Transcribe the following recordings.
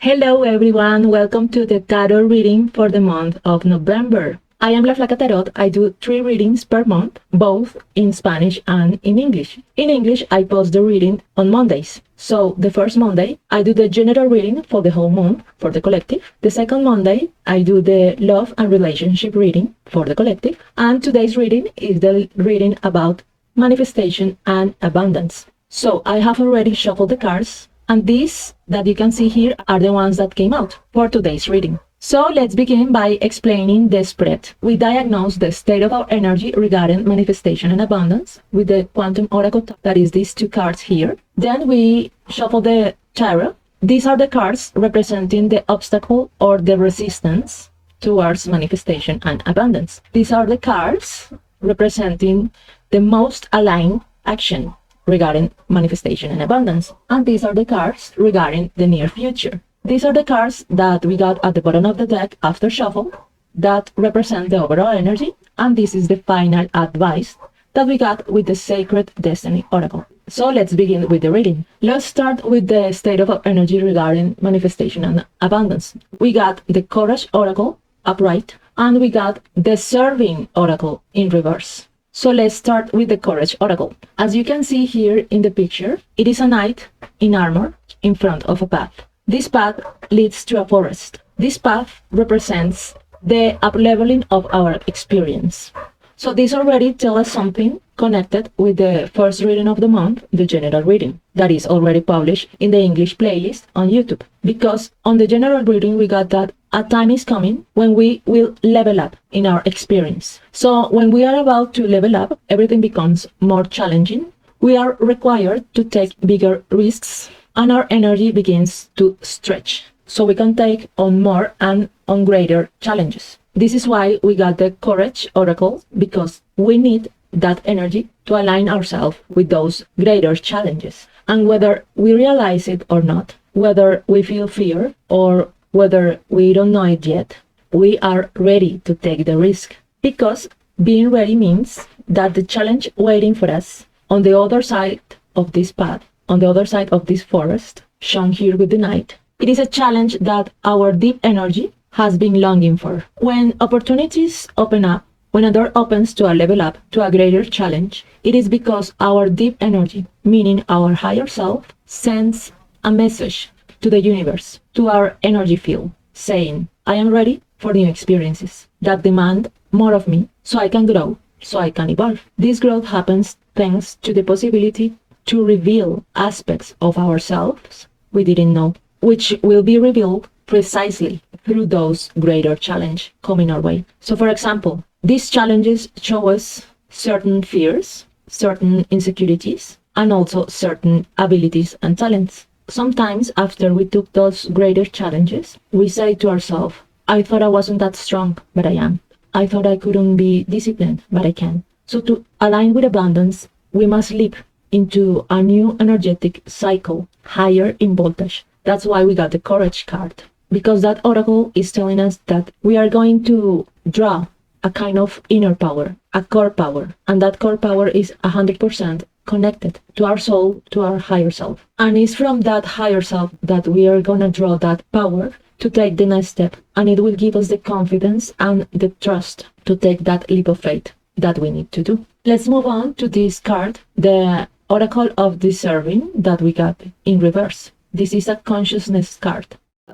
Hello everyone, welcome to the tarot reading for the month of November. I am La Flaca Tarot. I do 3 readings per month, both in Spanish and in English. In English, I post the reading on Mondays. So the first Monday, I do the general reading for the whole month for the collective. The second Monday, I do the love and relationship reading for the collective. And today's reading is the reading about manifestation and abundance. So I have already shuffled the cards, and these that you can see here are the ones that came out for today's reading. So let's begin by explaining the spread. We diagnose the state of our energy regarding manifestation and abundance with the Quantum Oracle, that is these 2 cards here. Then we shuffle the tarot. These are the cards representing the obstacle or the resistance towards manifestation and abundance. These are the cards representing the most aligned action regarding manifestation and abundance. And these are the cards regarding the near future. These are the cards that we got at the bottom of the deck after shuffle that represent the overall energy, and this is the final advice that we got with the Sacred Destiny Oracle. So let's begin with the reading. Let's start with the state of our energy regarding manifestation and abundance. We got the Courage Oracle upright, and we got the Serving Oracle in reverse. So let's start with the Courage Oracle. As you can see here in the picture, it is a knight in armor in front of a path. This path leads to a forest. This path represents the upleveling of our experience. So this already tells us something connected with the first reading of the month, the general reading, that is already published in the English playlist on YouTube. Because on the general reading, we got that a time is coming when we will level up in our experience. So when we are about to level up, everything becomes more challenging. We are required to take bigger risks, and our energy begins to stretch, so we can take on more and on greater challenges. This is why we got the Courage Oracle, because we need that energy to align ourselves with those greater challenges. And whether we realize it or not, whether we feel fear or whether we don't know it yet, we are ready to take the risk, because being ready means that the challenge waiting for us on the other side of this path, on the other side of this forest, shown here with the knight, it is a challenge that our deep energy has been longing for. When opportunities open up, when a door opens to a level up, to a greater challenge, it is because our deep energy, meaning our higher self, sends a message to the universe, to our energy field, saying, I am ready for new experiences that demand more of me so I can grow, so I can evolve. This growth happens thanks to the possibility to reveal aspects of ourselves we didn't know, which will be revealed precisely through those greater challenges coming our way. So for example, these challenges show us certain fears, certain insecurities, and also certain abilities and talents. Sometimes after we took those greater challenges, we say to ourselves, I thought I wasn't that strong, but I am. I thought I couldn't be disciplined, but I can. So to align with abundance, we must leap into a new energetic cycle, higher in voltage. That's why we got the Courage card, because that oracle is telling us that we are going to draw a kind of inner power, a core power, and that core power is 100% connected to our soul, to our higher self. And it's from that higher self that we are gonna draw that power to take the next step, and it will give us the confidence and the trust to take that leap of faith that we need to do. Let's move on to this card, the Oracle of Deserving, that we got in reverse. This is a consciousness card.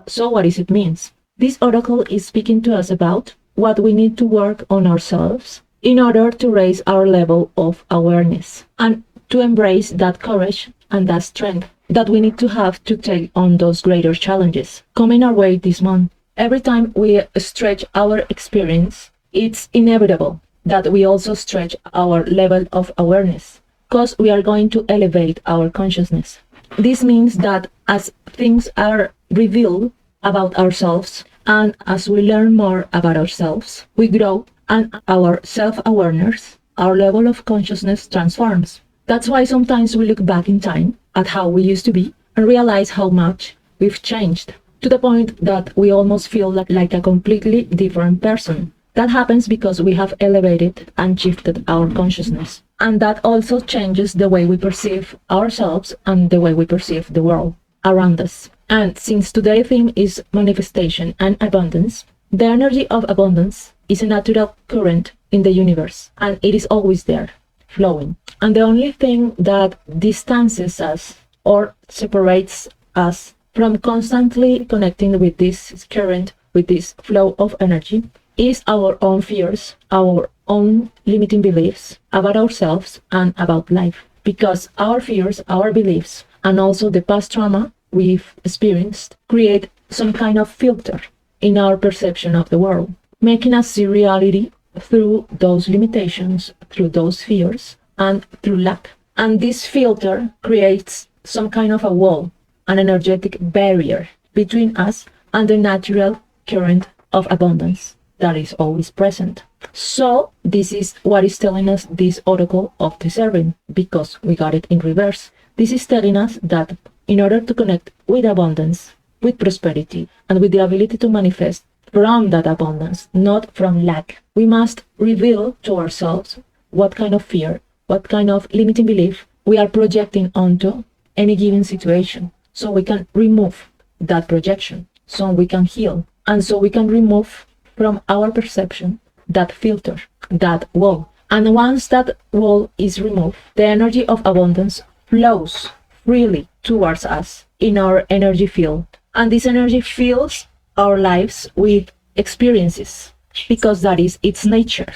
So what does it mean? This oracle is speaking to us about what we need to work on ourselves in order to raise our level of awareness and to embrace that courage and that strength that we need to have to take on those greater challenges coming our way this month. Every time we stretch our experience, it's inevitable that we also stretch our level of awareness, because we are going to elevate our consciousness. This means that as things are revealed about ourselves and as we learn more about ourselves, we grow, and our self-awareness, our level of consciousness transforms. That's why sometimes we look back in time at how we used to be and realize how much we've changed, to the point that we almost feel like a completely different person. That happens because we have elevated and shifted our consciousness. And that also changes the way we perceive ourselves and the way we perceive the world around us. And since today's theme is manifestation and abundance, the energy of abundance is a natural current in the universe, and it is always there, flowing. And the only thing that distances us or separates us from constantly connecting with this current, with this flow of energy, is our own fears, our own limiting beliefs about ourselves and about life. Because our fears, our beliefs, and also the past trauma we've experienced create some kind of filter in our perception of the world, making us see reality through those limitations, through those fears, and through lack. And this filter creates some kind of a wall, an energetic barrier between us and the natural current of abundance that is always present. So this is what is telling us this oracle of the serpent, because we got it in reverse. This is telling us that in order to connect with abundance, with prosperity, and with the ability to manifest from that abundance, not from lack, we must reveal to ourselves what kind of fear, what kind of limiting belief we are projecting onto any given situation, so we can remove that projection, so we can heal, and so we can remove from our perception that filter, that wall. And once that wall is removed, the energy of abundance flows freely towards us in our energy field. And this energy fills our lives with experiences, because that is its nature.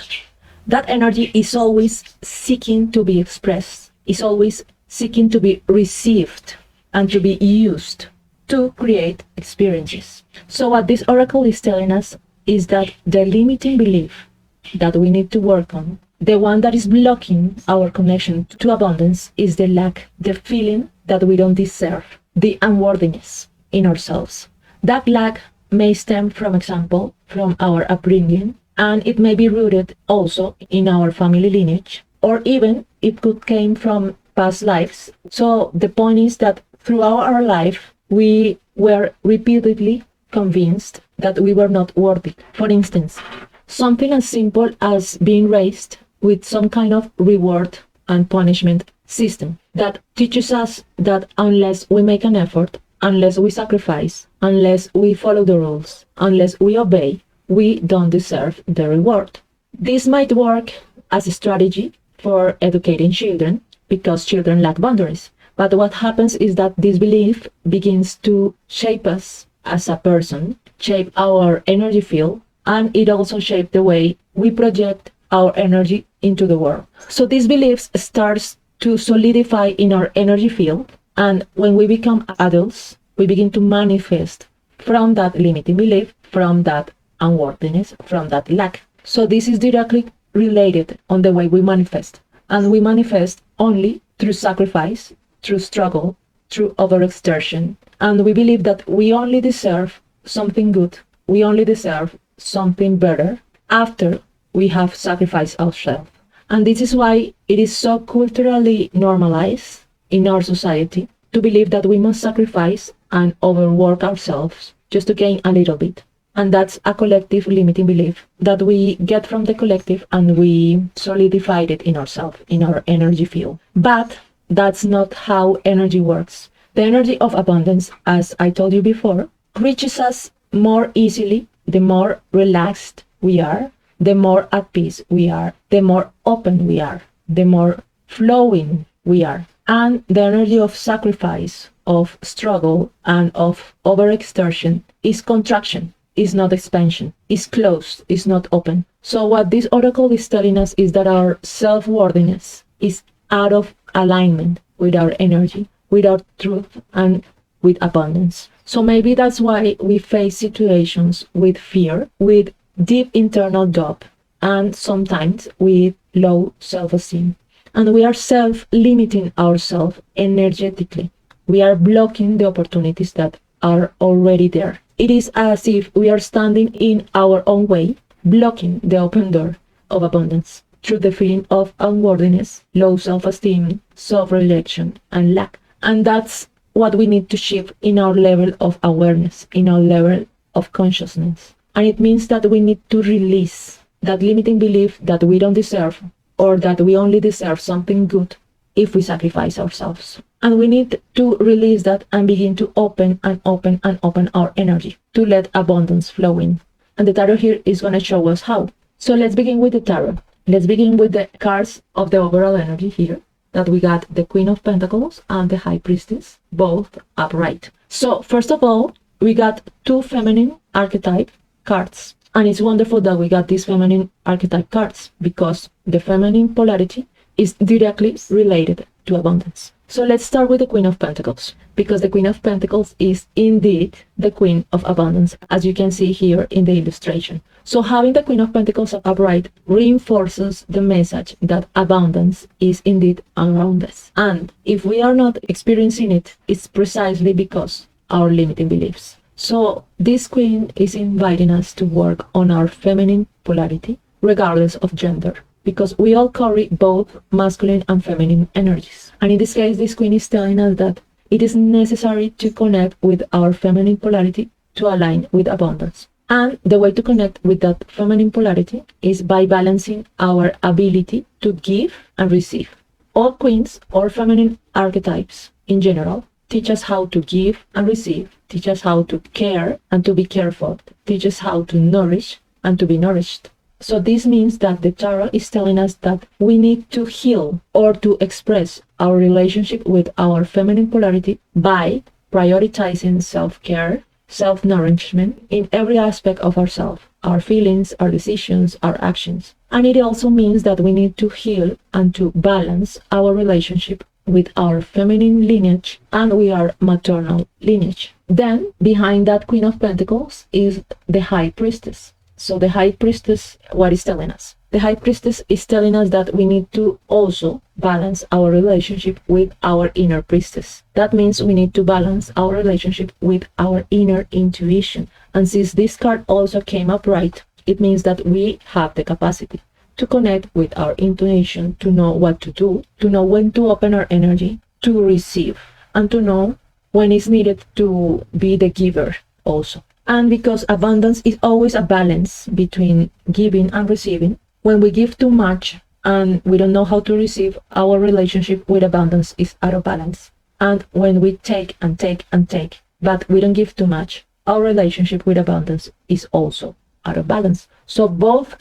That energy is always seeking to be expressed, is always seeking to be received and to be used to create experiences. So what this oracle is telling us is that the limiting belief that we need to work on, the one that is blocking our connection to abundance, is the lack, the feeling that we don't deserve, the unworthiness in ourselves. That lack may stem from example, from our upbringing, and it may be rooted also in our family lineage, or even it could came from past lives. So the point is that throughout our life, we were repeatedly convinced that we were not worthy. For instance, something as simple as being raised with some kind of reward and punishment system that teaches us that unless we make an effort, unless we sacrifice, unless we follow the rules, unless we obey, we don't deserve the reward. This might work as a strategy for educating children, because children lack boundaries. But what happens is that this belief begins to shape us as a person, shape our energy field, and it also shapes the way we project our energy into the world. So these beliefs starts to solidify in our energy field, and when we become adults, we begin to manifest from that limiting belief, from that unworthiness, from that lack. So this is directly related on the way we manifest, and we manifest only through sacrifice, through struggle, through overexertion, and we believe that we only deserve something good, we only deserve something better after we have sacrificed ourselves. And this is why it is so culturally normalized in our society to believe that we must sacrifice and overwork ourselves just to gain a little bit. And that's a collective limiting belief that we get from the collective, and we solidified it in ourselves, in our energy field. But that's not how energy works. The energy of abundance, as I told you before, reaches us more easily the more relaxed we are, the more at peace we are, the more open we are, the more flowing we are. And the energy of sacrifice, of struggle, and of overexertion is contraction, is not expansion, is closed, is not open. So what this oracle is telling us is that our self-worthiness is out of alignment with our energy, with our truth, and with abundance. So maybe that's why we face situations with fear, with deep internal doubt, and sometimes with low self-esteem. And we are self-limiting ourselves energetically. We are blocking the opportunities that are already there. It is as if we are standing in our own way, blocking the open door of abundance through the feeling of unworthiness, low self-esteem, self-rejection, and lack. And that's what we need to shift in our level of awareness, in our level of consciousness. And it means that we need to release that limiting belief that we don't deserve, or that we only deserve something good, if we sacrifice ourselves. And we need to release that and begin to open and open and open our energy to let abundance flow in. And the tarot here is going to show us how. So let's begin with the tarot. Let's begin with the cards of the overall energy here, that we got the Queen of Pentacles and the High Priestess, both upright. So first of all, we got two feminine archetype cards. And it's wonderful that we got these feminine archetype cards, because the feminine polarity is directly related to abundance. So let's start with the Queen of Pentacles, because the Queen of Pentacles is indeed the Queen of Abundance, as you can see here in the illustration. So having the Queen of Pentacles upright reinforces the message that abundance is indeed around us. And if we are not experiencing it, it's precisely because our limiting beliefs. So this Queen is inviting us to work on our feminine polarity, regardless of gender, because we all carry both masculine and feminine energies. And in this case, this Queen is telling us that it is necessary to connect with our feminine polarity to align with abundance. And the way to connect with that feminine polarity is by balancing our ability to give and receive. All queens or feminine archetypes in general teach us how to give and receive, teach us how to care and to be careful, teach us how to nourish and to be nourished. So this means that the tarot is telling us that we need to heal or to express our relationship with our feminine polarity by prioritizing self-care, self-nourishment in every aspect of ourselves, our feelings, our decisions, our actions. And it also means that we need to heal and to balance our relationship with our feminine lineage and with our maternal lineage. Then, behind that Queen of Pentacles is the High Priestess. So the High Priestess, what is telling us? The High Priestess is telling us that we need to also balance our relationship with our inner priestess. That means we need to balance our relationship with our inner intuition. And since this card also came up right, it means that we have the capacity to connect with our intuition, to know what to do, to know when to open our energy, to receive, and to know when it's needed to be the giver also. And because abundance is always a balance between giving and receiving, when we give too much and we don't know how to receive, our relationship with abundance is out of balance. And when we take and take and take, but we don't give too much, our relationship with abundance is also out of balance. So both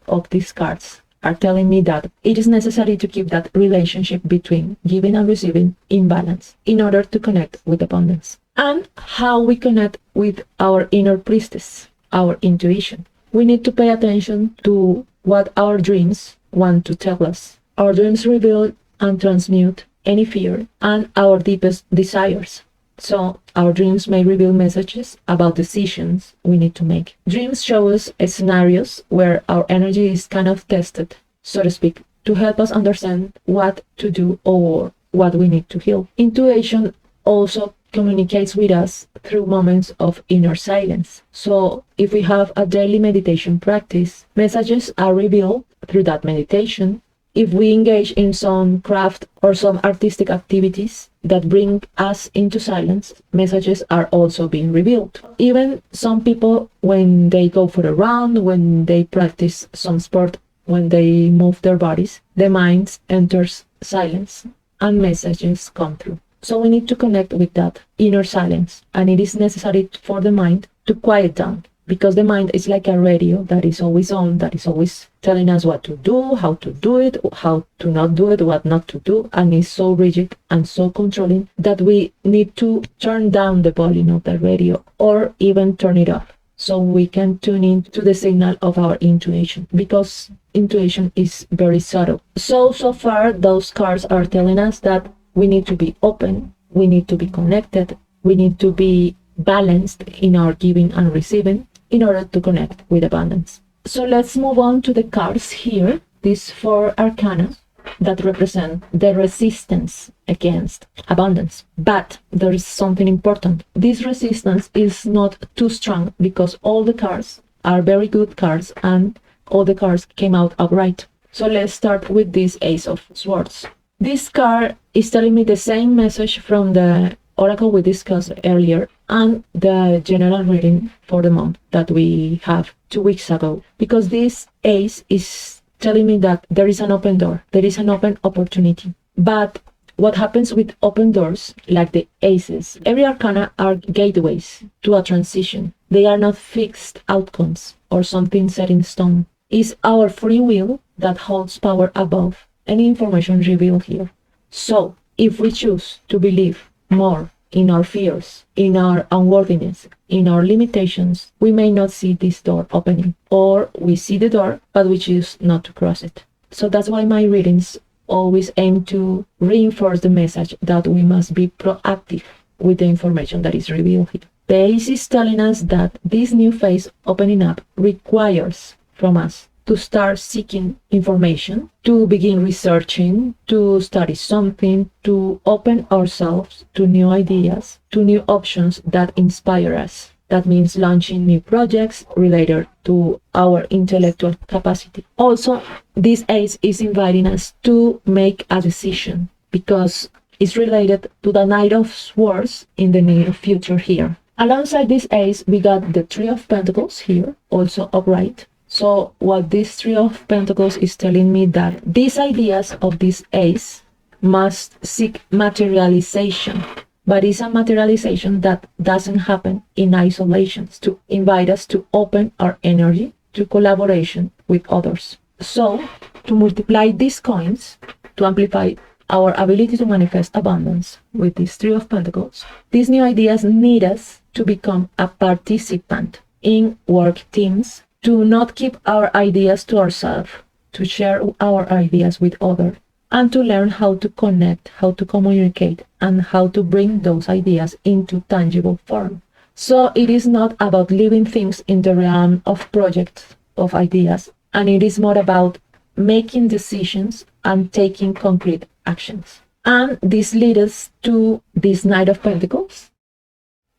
of these cards are telling me that it is necessary to keep that relationship between giving and receiving in balance in order to connect with abundance. And how we connect with our inner priestess, our intuition. We need to pay attention to what our dreams want to tell us. Our dreams reveal and transmute any fear and our deepest desires. So our dreams may reveal messages about decisions we need to make. Dreams show us scenarios where our energy is kind of tested, so to speak, to help us understand what to do or what we need to heal. Intuition also communicates with us through moments of inner silence. So if we have a daily meditation practice, messages are revealed through that meditation. If we engage in some craft or some artistic activities that bring us into silence, messages are also being revealed. Even some people, when they go for a run, when they practice some sport, when they move their bodies, the mind enters silence and messages come through. So we need to connect with that inner silence, and it is necessary for the mind to quiet down, because the mind is like a radio that is always on, that is always telling us what to do, how to do it, how to not do it, what not to do, and is so rigid and so controlling that we need to turn down the volume of the radio or even turn it off so we can tune in to the signal of our intuition, because intuition is very subtle. So far those cards are telling us that we need to be open, we need to be connected, we need to be balanced in our giving and receiving in order to connect with abundance. So let's move on to the cards here, these 4 arcana that represent the resistance against abundance. But there is something important. This resistance is not too strong because all the cards are very good cards and all the cards came out upright. So let's start with this Ace of Swords. This card is telling me the same message from the oracle we discussed earlier and the general reading for the month that we have 2 weeks ago, because this ace is telling me that there is an open door, there is an open opportunity. But what happens with open doors, like the aces? Every arcana are gateways to a transition. They are not fixed outcomes or something set in stone. It's our free will that holds power above any information revealed here. So, if we choose to believe more in our fears, in our unworthiness, in our limitations, we may not see this door opening, or we see the door, but we choose not to cross it. So that's why my readings always aim to reinforce the message that we must be proactive with the information that is revealed here. The ace is telling us that this new phase opening up requires from us to start seeking information, to begin researching, to study something, to open ourselves to new ideas, to new options that inspire us. That means launching new projects related to our intellectual capacity. Also, this ace is inviting us to make a decision because it's related to the Knight of Swords in the near future here. Alongside this ace, we got the Three of Pentacles here, also upright. So what this Three of Pentacles is telling me that these ideas of this ace must seek materialization, but it's a materialization that doesn't happen in isolation, to invite us to open our energy to collaboration with others. So to multiply these coins, to amplify our ability to manifest abundance with this Three of Pentacles, these new ideas need us to become a participant in work teams, to not keep our ideas to ourselves, to share our ideas with others, and to learn how to connect, how to communicate, and how to bring those ideas into tangible form. So it is not about leaving things in the realm of projects, of ideas, and it is more about making decisions and taking concrete actions. And this leads us to this Knight of Pentacles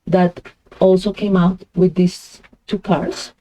that also came out with these two cards,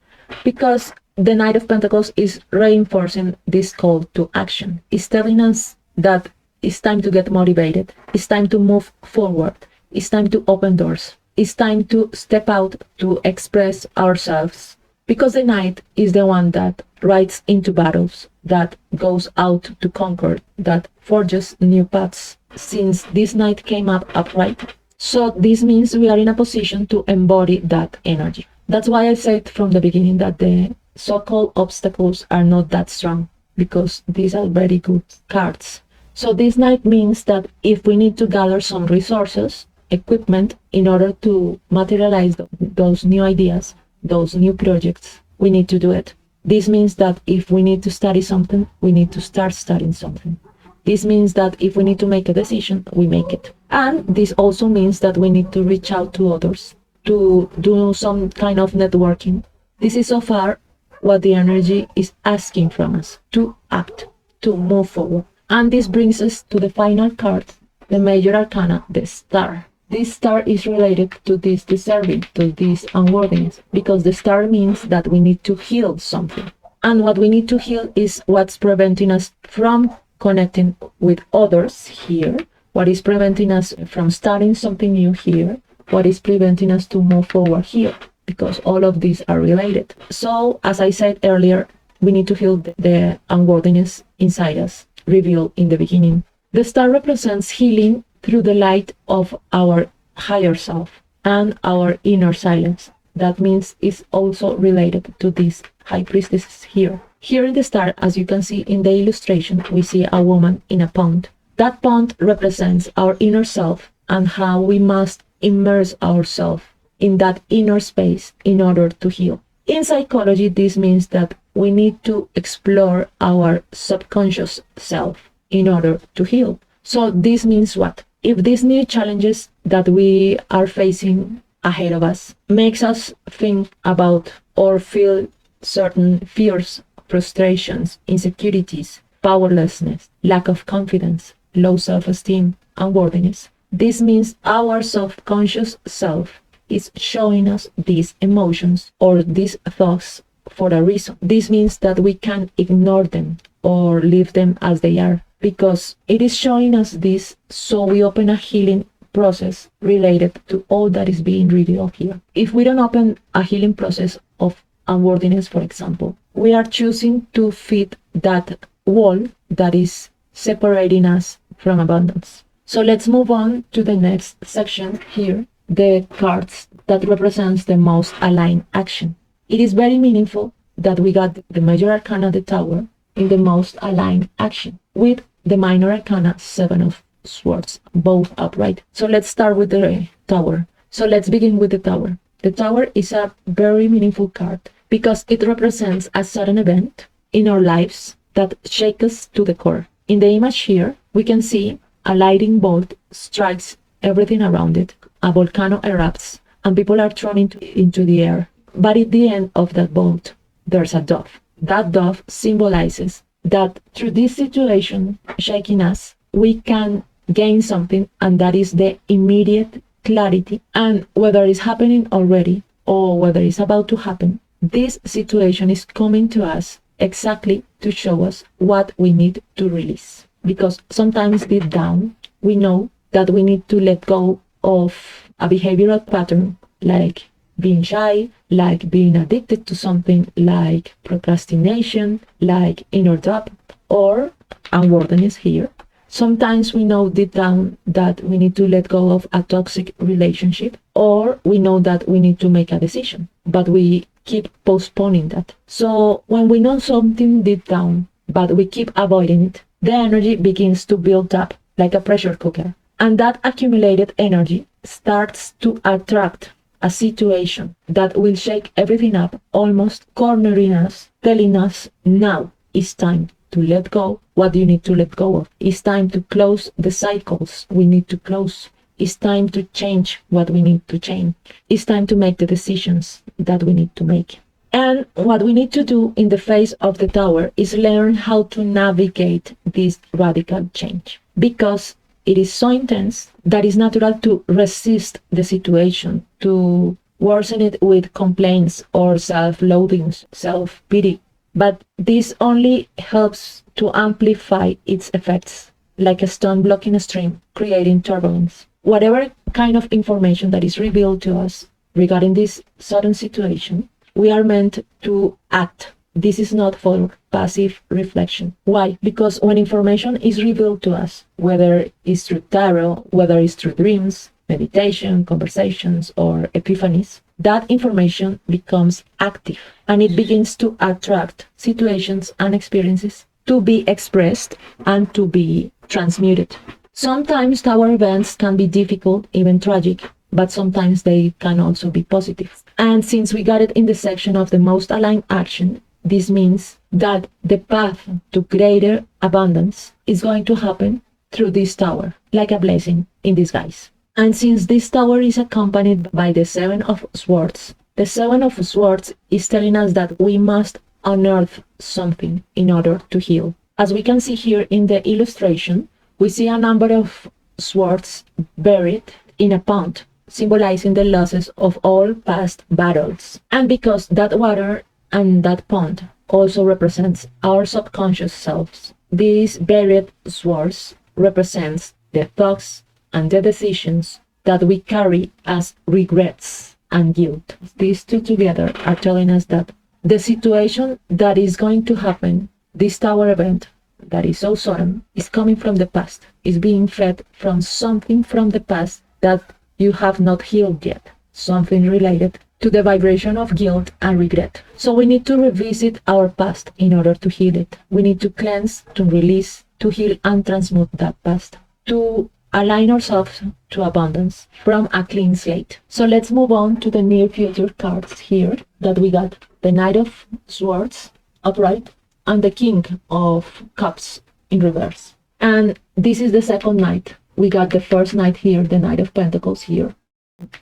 because the Knight of Pentacles is reinforcing this call to action. It's telling us that it's time to get motivated. It's time to move forward. It's time to open doors. It's time to step out to express ourselves. Because the Knight is the one that rides into battles, that goes out to conquer, that forges new paths. Since this Knight came up upright, so this means we are in a position to embody that energy. That's why I said from the beginning that the so-called obstacles are not that strong, because these are very good cards. So this Knight means that if we need to gather some resources, equipment, in order to materialize those new ideas, those new projects, we need to do it. This means that if we need to study something, we need to start studying something. This means that if we need to make a decision, we make it. And this also means that we need to reach out to others, to do some kind of networking. This is so far what the energy is asking from us, to act, to move forward. And this brings us to the final card, the Major Arcana, the Star. This star is related to this deserving, to this unworthiness, because the star means that we need to heal something. And what we need to heal is what's preventing us from connecting with others here, what is preventing us from starting something new here, what is preventing us to move forward here, because all of these are related. So, as I said earlier, we need to heal the unworthiness inside us, revealed in the beginning. The star represents healing through the light of our higher self and our inner silence. That means it's also related to these high priestesses here. Here in the star, as you can see in the illustration, we see a woman in a pond. That pond represents our inner self and how we must immerse ourselves in that inner space in order to heal. In psychology, this means that we need to explore our subconscious self in order to heal. So this means what? If these new challenges that we are facing ahead of us makes us think about or feel certain fears, frustrations, insecurities, powerlessness, lack of confidence, low self-esteem, unworthiness, this means our subconscious self is showing us these emotions or these thoughts for a reason. This means that we can ignore them or leave them as they are, because it is showing us this, so we open a healing process related to all that is being revealed here. If we don't open a healing process of unworthiness, for example, we are choosing to feed that wall that is separating us from abundance. So let's move on to the next section here, the cards that represents the most aligned action. It is very meaningful that we got the major arcana, the Tower, in the most aligned action, with the minor arcana, Seven of Swords, both upright. So let's start with the Tower. So let's begin with the Tower. The Tower is a very meaningful card because it represents a sudden event in our lives that shakes us to the core. In the image here, we can see a lightning bolt strikes everything around it, a volcano erupts, and people are thrown into the air. But at the end of that bolt, there's a dove. That dove symbolizes that through this situation shaking us, we can gain something, and that is the immediate clarity. And whether it's happening already or whether it's about to happen, this situation is coming to us exactly to show us what we need to release. Because sometimes deep down, we know that we need to let go of a behavioral pattern like being shy, like being addicted to something, like procrastination, like inner doubt, or unworthiness here. Sometimes we know deep down that we need to let go of a toxic relationship, or we know that we need to make a decision, but we keep postponing that. So when we know something deep down, but we keep avoiding it, the energy begins to build up like a pressure cooker. And that accumulated energy starts to attract a situation that will shake everything up, almost cornering us, telling us, now it's time to let go what you need to let go of. It's time to close the cycles we need to close. It's time to change what we need to change. It's time to make the decisions that we need to make. And what we need to do in the face of the Tower is learn how to navigate this radical change. Because it is so intense that it's natural to resist the situation, to worsen it with complaints or self-loathing, self-pity. But this only helps to amplify its effects, like a stone blocking a stream, creating turbulence. Whatever kind of information that is revealed to us regarding this sudden situation, we are meant to act. This is not for passive reflection. Why? Because when information is revealed to us, whether it's through tarot, whether it's through dreams, meditation, conversations, or epiphanies, that information becomes active and it begins to attract situations and experiences to be expressed and to be transmuted. Sometimes Tower events can be difficult, even tragic, but sometimes they can also be positive. And since we got it in the section of the most aligned action, this means that the path to greater abundance is going to happen through this Tower, like a blessing in disguise. And since this Tower is accompanied by the Seven of Swords, the Seven of Swords is telling us that we must unearth something in order to heal. As we can see here in the illustration, we see a number of swords buried in a pond, symbolizing the losses of all past battles. And because that water and that pond also represents our subconscious selves, these buried swords represents the thoughts and the decisions that we carry as regrets and guilt. These two together are telling us that the situation that is going to happen, this Tower event that is so sudden, is coming from the past, is being fed from something from the past that you have not healed yet, something related to the vibration of guilt and regret. So we need to revisit our past in order to heal it. We need to cleanse, to release, to heal and transmute that past, to align ourselves to abundance from a clean slate. So let's move on to the near future cards here that we got. The Knight of Swords upright and the King of Cups in reverse. And this is the second Knight. We got the first Knight here, the Knight of Pentacles here.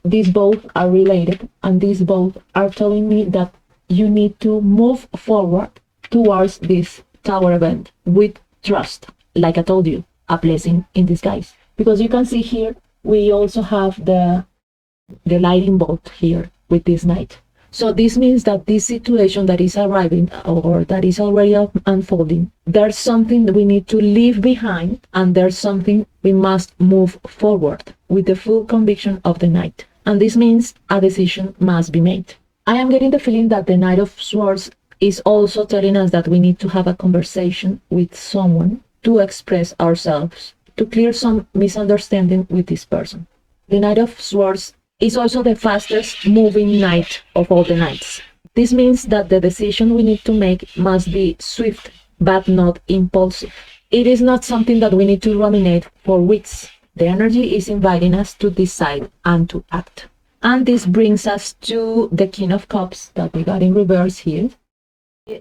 These both are related, and these both are telling me that you need to move forward towards this Tower event with trust. Like I told you, a blessing in disguise. Because you can see here, we also have the lightning bolt here with this Knight. So this means that this situation that is arriving or that is already unfolding, there's something that we need to leave behind, and there's something we must move forward with the full conviction of the Knight. And this means a decision must be made. I am getting the feeling that the Knight of Swords is also telling us that we need to have a conversation with someone to express ourselves to clear some misunderstanding with this person. The Knight of Swords is also the fastest moving knight of all the knights. This means that the decision we need to make must be swift, but not impulsive. It is not something that we need to ruminate for weeks. The energy is inviting us to decide and to act. And this brings us to the King of Cups that we got in reverse here.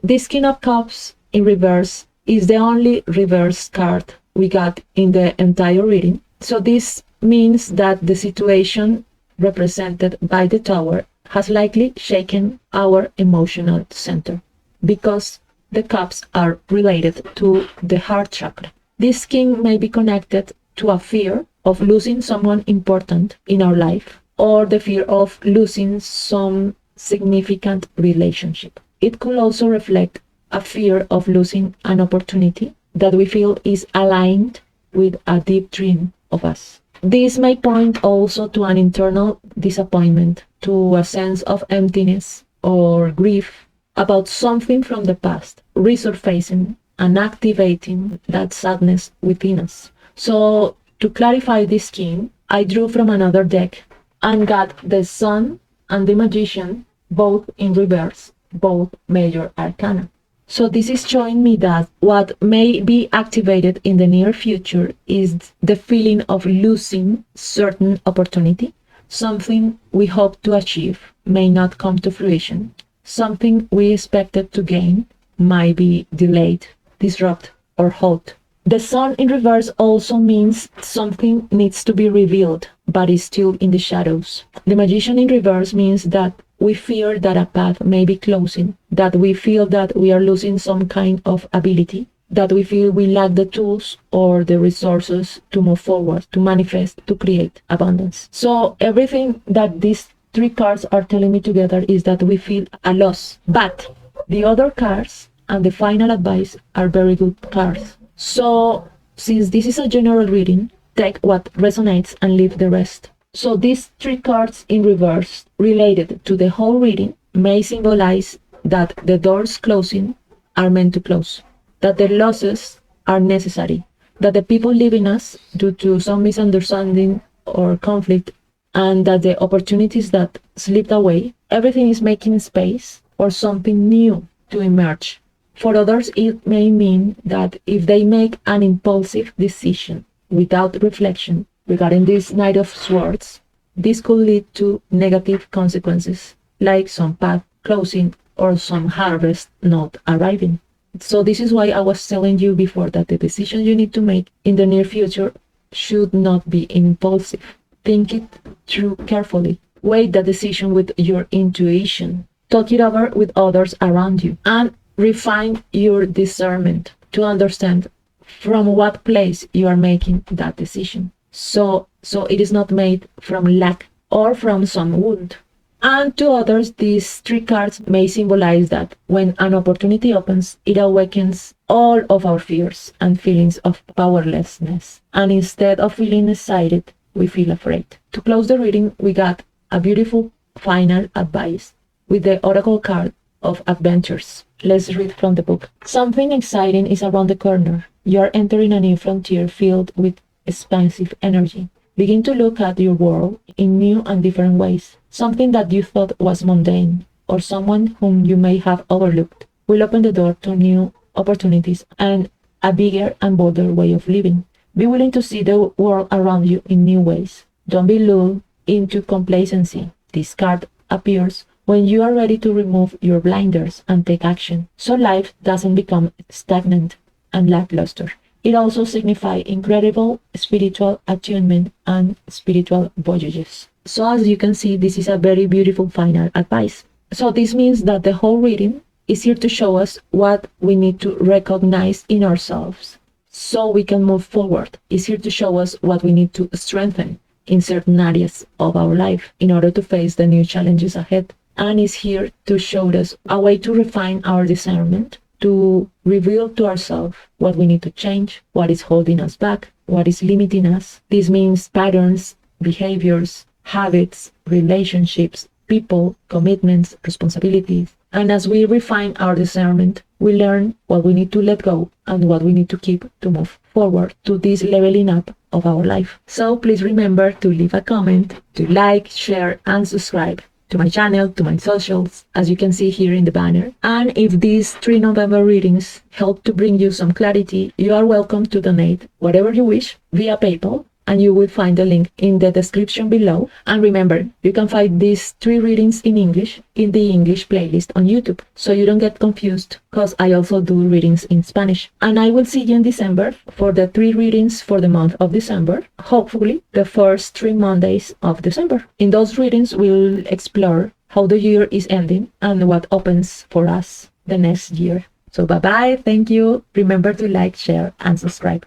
This King of Cups in reverse is the only reverse card we got in the entire reading. So this means that the situation represented by the Tower has likely shaken our emotional center because the cups are related to the heart chakra. This king may be connected to a fear of losing someone important in our life or the fear of losing some significant relationship. It could also reflect a fear of losing an opportunity that we feel is aligned with a deep dream of us. This may point also to an internal disappointment, to a sense of emptiness or grief about something from the past, resurfacing and activating that sadness within us. So, to clarify this king, I drew from another deck and got the Sun and the Magician both in reverse, both major arcana. So this is showing me that what may be activated in the near future is the feeling of losing certain opportunity. Something we hope to achieve may not come to fruition. Something we expected to gain might be delayed, disrupted, or halt. The Sun in reverse also means something needs to be revealed, but is still in the shadows. The Magician in reverse means that we fear that a path may be closing, that we feel that we are losing some kind of ability, that we feel we lack the tools or the resources to move forward, to manifest, to create abundance. So everything that these three cards are telling me together is that we feel a loss. But the other cards and the final advice are very good cards. So since this is a general reading, take what resonates and leave the rest. So these three cards in reverse related to the whole reading may symbolize that the doors closing are meant to close, that the losses are necessary, that the people leaving us due to some misunderstanding or conflict, and that the opportunities that slipped away, everything is making space for something new to emerge. For others, it may mean that if they make an impulsive decision without reflection regarding this Knight of Swords, this could lead to negative consequences, like some path closing or some harvest not arriving. So this is why I was telling you before that the decision you need to make in the near future should not be impulsive. Think it through carefully. Weigh the decision with your intuition. Talk it over with others around you and refine your discernment to understand from what place you are making that decision. So it is not made from lack or from some wound. And to others, these three cards may symbolize that when an opportunity opens, it awakens all of our fears and feelings of powerlessness. And instead of feeling excited, we feel afraid. To close the reading, we got a beautiful final advice with the Oracle card of Adventures. Let's read from the book. Something exciting is around the corner. You are entering a new frontier filled with expansive energy. Begin to look at your world in new and different ways. Something that you thought was mundane, or someone whom you may have overlooked, will open the door to new opportunities and a bigger and bolder way of living. Be willing to see the world around you in new ways. Don't be lulled into complacency. This card appears when you are ready to remove your blinders and take action, so life doesn't become stagnant and lackluster. It also signifies incredible spiritual attunement and spiritual voyages. So as you can see, this is a very beautiful final advice. So this means that the whole reading is here to show us what we need to recognize in ourselves so we can move forward. It's here to show us what we need to strengthen in certain areas of our life in order to face the new challenges ahead. And is here to show us a way to refine our discernment, to reveal to ourselves what we need to change, what is holding us back, what is limiting us. This means patterns, behaviors, habits, relationships, people, commitments, responsibilities, And as we refine our discernment, we learn what we need to let go and what we need to keep to move forward to this leveling up of our life. So please remember to leave a comment, to like, share, and subscribe to my channel, to my socials, as you can see here in the banner. And if these 3 November readings help to bring you some clarity, you are welcome to donate whatever you wish via PayPal, and you will find the link in the description below. And remember, you can find these 3 readings in English in the English playlist on YouTube, so you don't get confused, because I also do readings in Spanish. And I will see you in December for the 3 readings for the month of December, hopefully the first 3 Mondays of December. In those readings, we'll explore how the year is ending and what opens for us the next year. So bye-bye, thank you. Remember to like, share, and subscribe.